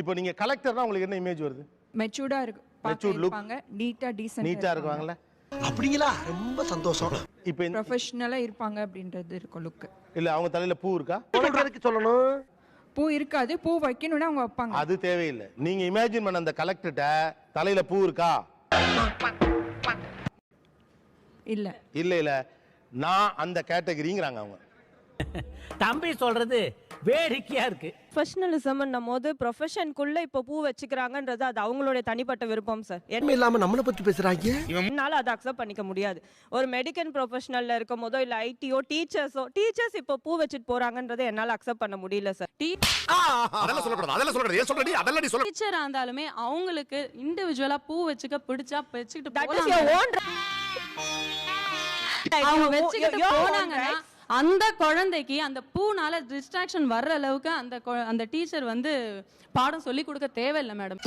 இப்போ நீங்க கலெக்டர்னா உங்களுக்கு என்ன இமேஜ் வருது? மெச்சூர்டா இருப்பாங்க, நீட்டா டீசென்ட்டா நீட்டா இருக்குவாங்கல்ல? அப்படிங்களா? ரொம்ப சந்தோஷம். இப்போ ப்ரொஃபஷனலா இருப்பாங்க அப்படின்றது இருக்கும் லுக். இல்ல அவங்க தலையில பூ இருக்கா? உனக்கு எதுக்கு சொல்லணும்? பூ இருக்காது, பூ வைக்கணும்னா அவங்க வைப்பாங்க. அது தேவையில்லை. நீங்க இமேஜின் பண்ண அந்த கலெக்டர்ட்ட தலையில பூ இருக்கா? இல்ல இல்ல இல்ல, நான் அந்த கேட்டகரிங்கிறாங்க அவங்க. தம்பி சொல்றது வேடிக்கையா இருக்கு. ப்ரொஃபஷனலிசம்ன்னும் போது ப்ரொஃபஷனுக்குள்ள இப்போ பூ வச்சுக்கிறாங்கன்றது அது அவங்களுடைய தனிப்பட்ட விருப்பம் சார். என்ன இல்லாம நம்மளை பத்தி பேசுறாங்க. என்னால அதை அக்செப்ட் பண்ணிக்க முடியாது. ஒரு மெடிக்கல் ப்ரொஃபஷனல்ல இருக்கும் போதோ இல்ல ஐடியோ டீச்சர்ஸ் இப்போ பூ வச்சுட்டு போறாங்கன்றதை என்னால அக்செப்ட் பண்ண முடியல சார். டீச்சரா இருந்தாலுமே அவங்களுக்கு இண்டிவிஜுவலா பூ வச்சுக்க பிடிச்சா வச்சுக்கிட்டு That is your own அவங்க வச்சுக்கிட்டு போனாங்கன்னா அந்த குழந்தைக்கு அந்த பூனால டிஸ்ட்ராக்ஷன் வர்ற அளவுக்கு அந்த டீச்சர் வந்து பாடம் சொல்லி கொடுக்க தேவையில்லை மேடம்.